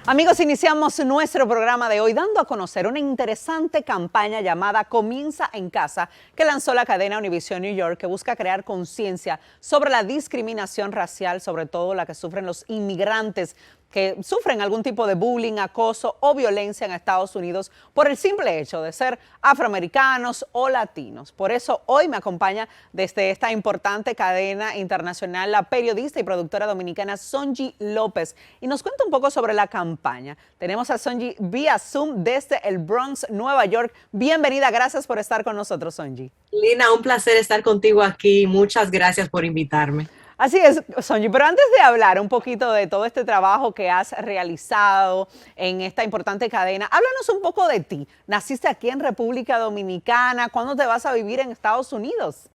Amigos, iniciamos nuestro programa de hoy dando a conocer una interesante campaña llamada Comienza en Casa, que lanzó la cadena Univision New York, que busca crear conciencia sobre la discriminación racial, sobre todo la que sufren los inmigrantes que sufren algún tipo de bullying, acoso o violencia en Estados Unidos por el simple hecho de ser afroamericanos o latinos. Por eso hoy me acompaña desde esta importante cadena internacional la periodista y productora dominicana Sonji López y nos cuenta un poco sobre la campaña. Tenemos a Sonji vía Zoom desde el Bronx, Nueva York. Bienvenida, gracias por estar con nosotros, Sonji. Lina, un placer estar contigo aquí. Muchas gracias por invitarme. Así es, Sonji, pero antes de hablar un poquito de todo este trabajo que has realizado en esta importante cadena, háblanos un poco de ti. ¿Naciste aquí en República Dominicana? ¿Cuándo te vas a vivir en Estados Unidos?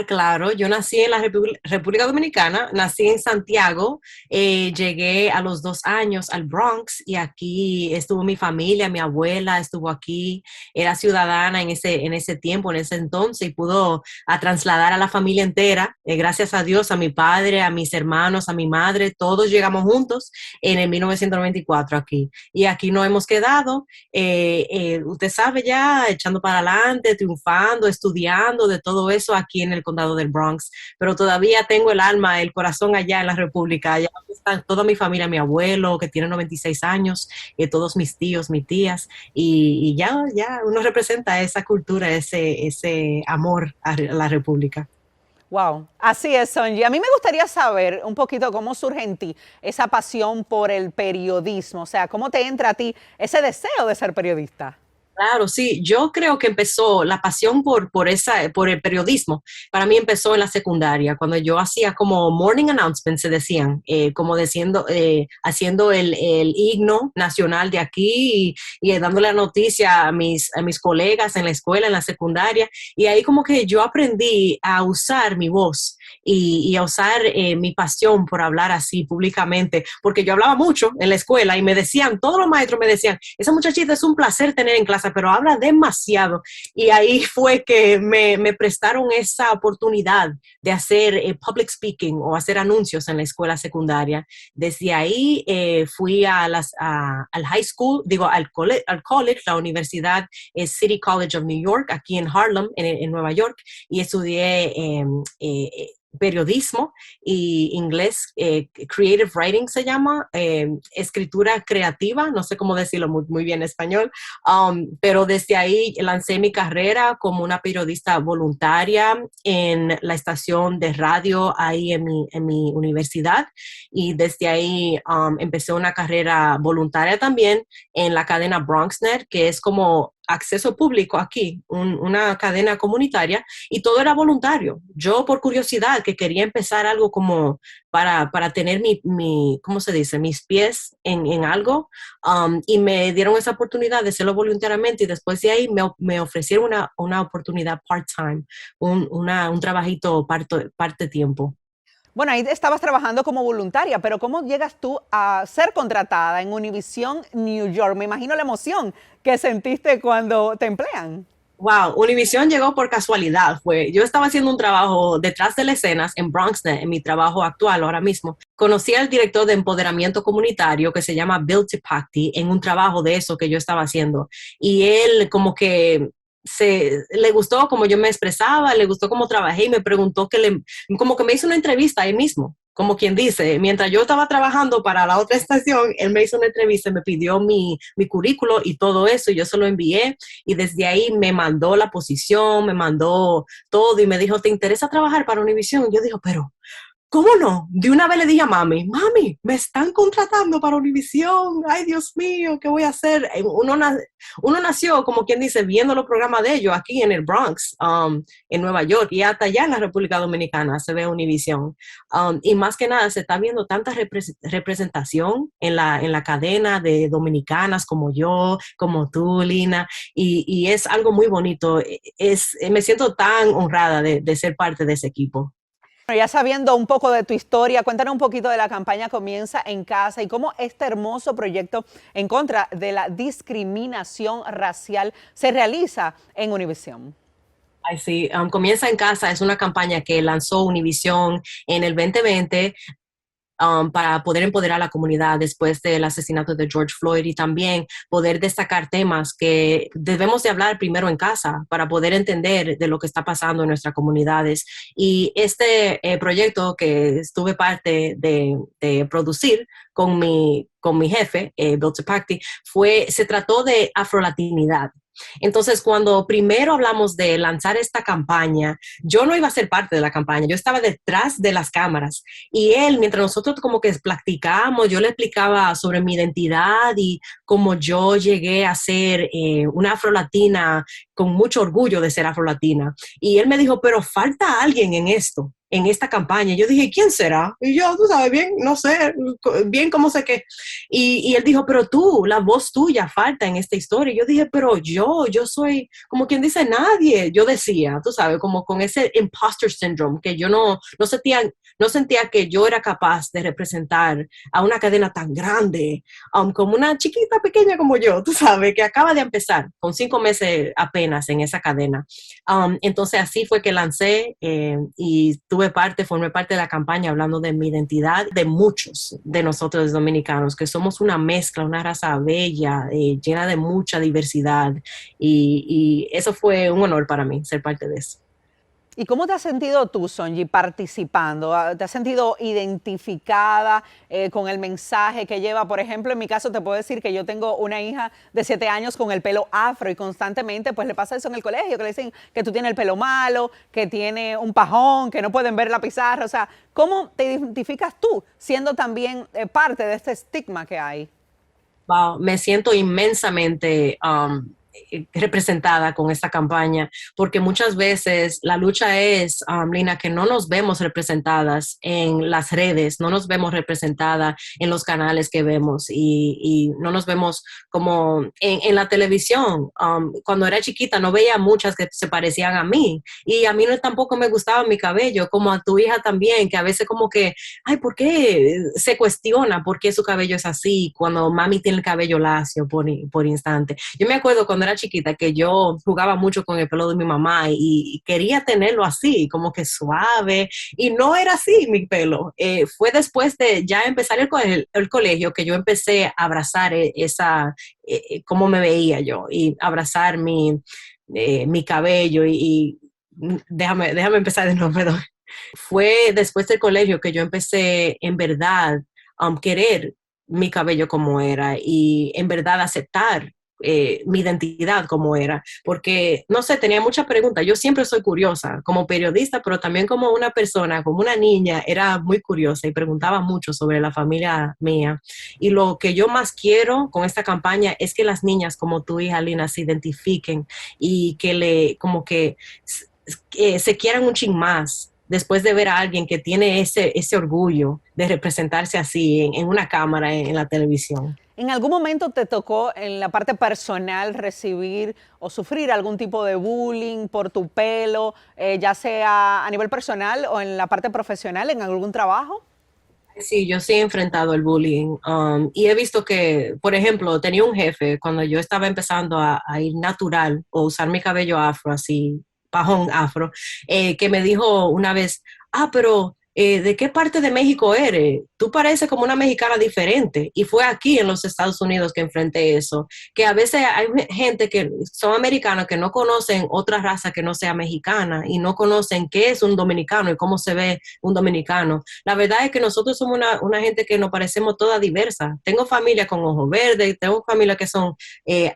Claro, yo nací en la República Dominicana, nací en Santiago, llegué a los 2 años al Bronx y aquí estuvo mi familia, mi abuela estuvo aquí, era ciudadana en ese tiempo, en ese entonces y pudo trasladar a la familia entera, gracias a Dios, a mi padre, a mis hermanos, a mi madre, todos llegamos juntos en el 1994 aquí y aquí nos hemos quedado, usted sabe ya, echando para adelante, triunfando, estudiando, de todo eso aquí en el condado del Bronx, pero todavía tengo el alma, el corazón allá en la República. Allá está toda mi familia, mi abuelo que tiene 96 años, todos mis tíos, mis tías, y ya uno representa esa cultura, ese amor a la República. Wow, así es, Sonji. A mí me gustaría saber un poquito cómo surge en ti esa pasión por el periodismo, o sea, cómo te entra a ti ese deseo de ser periodista. Claro, sí, yo creo que empezó la pasión por el periodismo. Para mí empezó en la secundaria, cuando yo hacía como morning announcements, se decían, como haciendo el himno nacional de aquí y dándole la noticia a mis colegas en la escuela, en la secundaria. Y ahí como que yo aprendí a usar mi voz y a usar mi pasión por hablar así públicamente, porque yo hablaba mucho en la escuela y me decían, todos los maestros me decían, esa muchachita es un placer tener en clase, pero habla demasiado. Y ahí fue que me prestaron esa oportunidad de hacer public speaking o hacer anuncios en la escuela secundaria. Desde ahí fui al high school, digo, al college, la universidad City College of New York, aquí en Harlem, en Nueva York, y estudié periodismo y inglés, creative writing se llama, escritura creativa, no sé cómo decirlo muy bien en español, pero desde ahí lancé mi carrera como una periodista voluntaria en la estación de radio ahí en mi universidad y desde ahí empecé una carrera voluntaria también en la cadena BronxNet, que es como acceso público aquí, una cadena comunitaria, y todo era voluntario. Yo por curiosidad que quería empezar algo como para tener ¿cómo se dice? Mis pies en algo, y me dieron esa oportunidad de hacerlo voluntariamente y después de ahí me ofrecieron una oportunidad part-time, un trabajito parte tiempo. Bueno, ahí estabas trabajando como voluntaria, pero ¿cómo llegas tú a ser contratada en Univision New York? Me imagino la emoción que sentiste cuando te emplean. Wow, Univision llegó por casualidad. Yo estaba haciendo un trabajo detrás de las escenas en BronxNet, en mi trabajo actual ahora mismo. Conocí al director de empoderamiento comunitario que se llama Bill Tipacti en un trabajo de eso que yo estaba haciendo. Y él como que le gustó cómo yo me expresaba, le gustó cómo trabajé y me preguntó como que me hizo una entrevista ahí mismo, como quien dice, mientras yo estaba trabajando para la otra estación, él me hizo una entrevista, me pidió mi currículo y todo eso, y yo se lo envié, y desde ahí me mandó la posición, me mandó todo, y me dijo, ¿te interesa trabajar para Univision? Yo dije, pero ¿cómo no? De una vez le dije a mami, me están contratando para Univisión, ay Dios mío, ¿qué voy a hacer? Uno nació, como quien dice, viendo los programas de ellos aquí en el Bronx, en Nueva York, y hasta allá en la República Dominicana se ve Univisión. Y más que nada se está viendo tanta representación en la cadena de dominicanas como yo, como tú, Lina, y es algo muy bonito. Me siento tan honrada de ser parte de ese equipo. Bueno, ya sabiendo un poco de tu historia, cuéntanos un poquito de la campaña Comienza en Casa y cómo este hermoso proyecto en contra de la discriminación racial se realiza en Univision. Ay, sí, Comienza en Casa es una campaña que lanzó Univision en el 2020 para poder empoderar a la comunidad después del asesinato de George Floyd y también poder destacar temas que debemos de hablar primero en casa para poder entender de lo que está pasando en nuestras comunidades. Y este proyecto que estuve parte de producir con mi jefe, Bill Tipacti, se trató de afrolatinidad. Entonces, cuando primero hablamos de lanzar esta campaña, yo no iba a ser parte de la campaña, yo estaba detrás de las cámaras y él, mientras nosotros como que platicábamos, yo le explicaba sobre mi identidad y cómo yo llegué a ser una afrolatina con mucho orgullo de ser afrolatina. Y él me dijo, pero falta alguien en esto, en esta campaña. Yo dije, ¿quién será? Y yo, tú sabes, bien, no sé, bien cómo sé qué. Y él dijo, pero tú, la voz tuya falta en esta historia. Y yo dije, pero yo soy, como quien dice, nadie. Yo decía, tú sabes, como con ese imposter syndrome, que yo no sentía que yo era capaz de representar a una cadena tan grande, como una chiquita pequeña como yo, tú sabes, que acaba de empezar con 5 meses apenas en esa cadena. Entonces así fue que lancé y formé parte de la campaña hablando de mi identidad, de muchos de nosotros dominicanos, que somos una mezcla, una raza bella, llena de mucha diversidad y eso fue un honor para mí ser parte de eso. ¿Y cómo te has sentido tú, Sonji, participando? ¿Te has sentido identificada con el mensaje que lleva? Por ejemplo, en mi caso te puedo decir que yo tengo una hija de 7 años con el pelo afro y constantemente pues le pasa eso en el colegio, que le dicen que tú tienes el pelo malo, que tiene un pajón, que no pueden ver la pizarra. O sea, ¿cómo te identificas tú siendo también parte de este estigma que hay? Wow, me siento inmensamente representada con esta campaña, porque muchas veces la lucha es, Lina, que no nos vemos representadas en las redes, no nos vemos representadas en los canales que vemos y no nos vemos como en la televisión. Cuando era chiquita no veía muchas que se parecían a mí y a mí no, tampoco me gustaba mi cabello, como a tu hija también, que a veces como que, ay, ¿por qué? Se cuestiona por qué su cabello es así cuando mami tiene el cabello lacio por instante. Yo me acuerdo cuando era chiquita que yo jugaba mucho con el pelo de mi mamá y quería tenerlo así, como que suave, y no era así mi pelo. Fue después de ya empezar el colegio que yo empecé a abrazar cómo me veía yo y abrazar mi cabello y déjame empezar de nuevo, perdón. Fue después del colegio que yo empecé en verdad querer mi cabello como era y en verdad aceptar mi identidad como era, porque, no sé, tenía muchas preguntas. Yo siempre soy curiosa, como periodista, pero también como una persona, como una niña, era muy curiosa y preguntaba mucho sobre la familia mía. Y lo que yo más quiero con esta campaña es que las niñas como tu hija, Lina, se identifiquen y como que se quieran un chin más después de ver a alguien que tiene ese orgullo de representarse así en una cámara, en la televisión. ¿En algún momento te tocó en la parte personal recibir o sufrir algún tipo de bullying por tu pelo, ya sea a nivel personal o en la parte profesional, en algún trabajo? Sí, yo sí he enfrentado el bullying y he visto que, por ejemplo, tenía un jefe cuando yo estaba empezando a ir natural o usar mi cabello afro, así, pajón afro, que me dijo una vez, pero ¿de qué parte de México eres? Tú pareces como una mexicana diferente. Y fue aquí en los Estados Unidos que enfrenté eso, que a veces hay gente que son americanos que no conocen otra raza que no sea mexicana y no conocen qué es un dominicano y cómo se ve un dominicano. La verdad es que nosotros somos una gente que nos parecemos toda diversa. Tengo familia con ojos verdes, tengo familia que son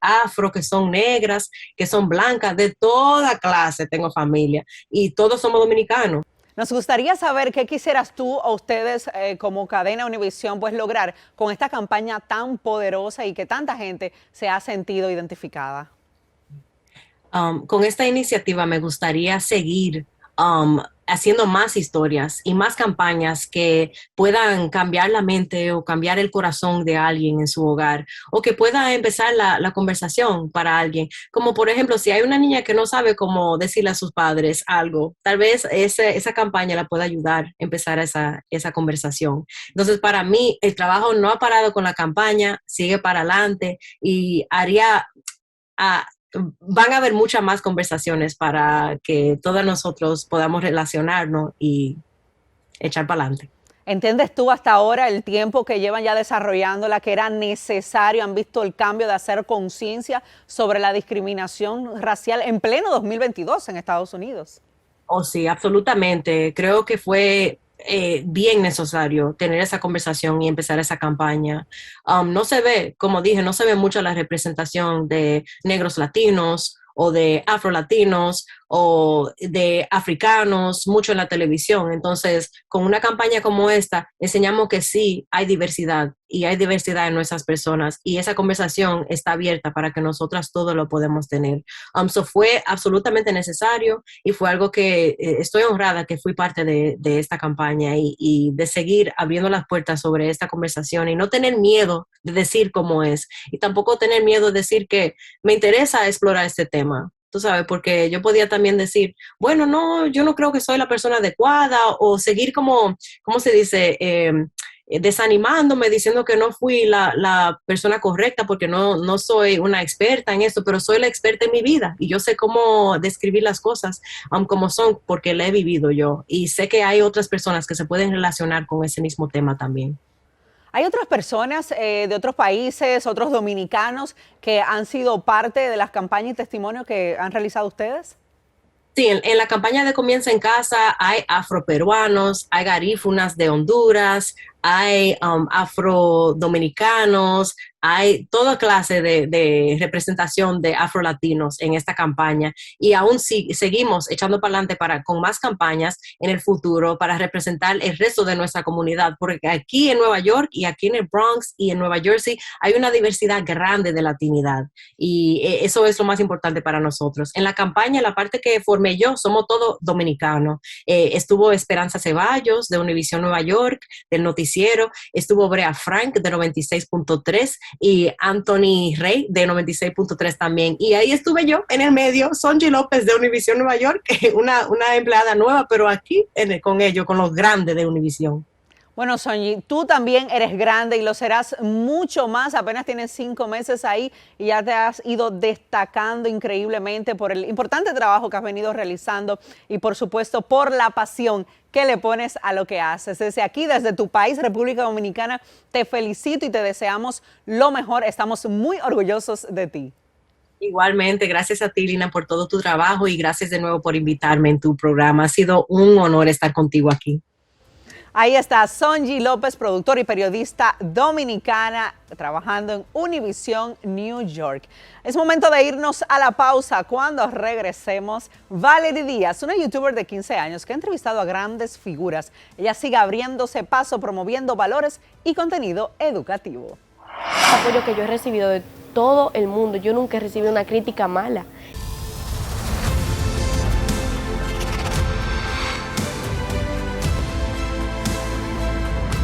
afro, que son negras, que son blancas, de toda clase tengo familia y todos somos dominicanos. Nos gustaría saber qué quisieras tú o ustedes como cadena Univisión pues lograr con esta campaña tan poderosa y que tanta gente se ha sentido identificada. Con esta iniciativa me gustaría seguir haciendo más historias y más campañas que puedan cambiar la mente o cambiar el corazón de alguien en su hogar o que pueda empezar la conversación para alguien. Como por ejemplo, si hay una niña que no sabe cómo decirle a sus padres algo, tal vez esa campaña la pueda ayudar a empezar esa conversación. Entonces, para mí, el trabajo no ha parado con la campaña, sigue para adelante y van a haber muchas más conversaciones para que todos nosotros podamos relacionarnos y echar para adelante. ¿Entiendes tú hasta ahora el tiempo que llevan ya desarrollándola, que era necesario? ¿Han visto el cambio de hacer conciencia sobre la discriminación racial en pleno 2022 en Estados Unidos? Oh, sí, absolutamente. Creo que fue bien necesario tener esa conversación y empezar esa campaña. No se ve, como dije, no se ve mucho la representación de negros latinos o de afrolatinos o de africanos mucho en la televisión. Entonces, con una campaña como esta, enseñamos que sí hay diversidad y hay diversidad en nuestras personas y esa conversación está abierta para que nosotras todos lo podemos tener. So fue absolutamente necesario y fue algo que estoy honrada que fui parte de esta campaña y de seguir abriendo las puertas sobre esta conversación y no tener miedo de decir cómo es y tampoco tener miedo de decir que me interesa explorar este tema. Tú sabes, porque yo podía también decir, bueno, no, yo no creo que soy la persona adecuada o seguir como, ¿cómo se dice? Desanimándome, diciendo que no fui la persona correcta porque no soy una experta en esto, pero soy la experta en mi vida y yo sé cómo describir las cosas como son porque la he vivido yo y sé que hay otras personas que se pueden relacionar con ese mismo tema también. ¿Hay otras personas de otros países, otros dominicanos que han sido parte de las campañas y testimonios que han realizado ustedes? Sí, en la campaña de Comienza en Casa hay afroperuanos, hay garífunas de Honduras, hay afrodominicanos, hay toda clase de representación de afrolatinos en esta campaña y aún seguimos echando para adelante con más campañas en el futuro para representar el resto de nuestra comunidad, porque aquí en Nueva York y aquí en el Bronx y en Nueva Jersey hay una diversidad grande de latinidad y eso es lo más importante para nosotros. En la campaña, la parte que formé yo, somos todos dominicanos. Estuvo Esperanza Ceballos de Univision Nueva York, del noticiero, estuvo Brea Frank de 96.3 y Anthony Rey de 96.3 también. Y ahí estuve yo en el medio, Sonji López de Univision Nueva York, una empleada nueva, pero aquí con ellos, con los grandes de Univision. Bueno, Sonji, tú también eres grande y lo serás mucho más. Apenas tienes 5 meses ahí y ya te has ido destacando increíblemente por el importante trabajo que has venido realizando y, por supuesto, por la pasión que le pones a lo que haces. Desde aquí, desde tu país, República Dominicana, te felicito y te deseamos lo mejor. Estamos muy orgullosos de ti. Igualmente, gracias a ti, Lina, por todo tu trabajo y gracias de nuevo por invitarme en tu programa. Ha sido un honor estar contigo aquí. Ahí está Sonji López, productora y periodista dominicana, trabajando en Univision New York. Es momento de irnos a la pausa. Cuando regresemos, Valerie Díaz, una youtuber de 15 años que ha entrevistado a grandes figuras. Ella sigue abriéndose paso, promoviendo valores y contenido educativo. El apoyo que yo he recibido de todo el mundo, yo nunca he recibido una crítica mala.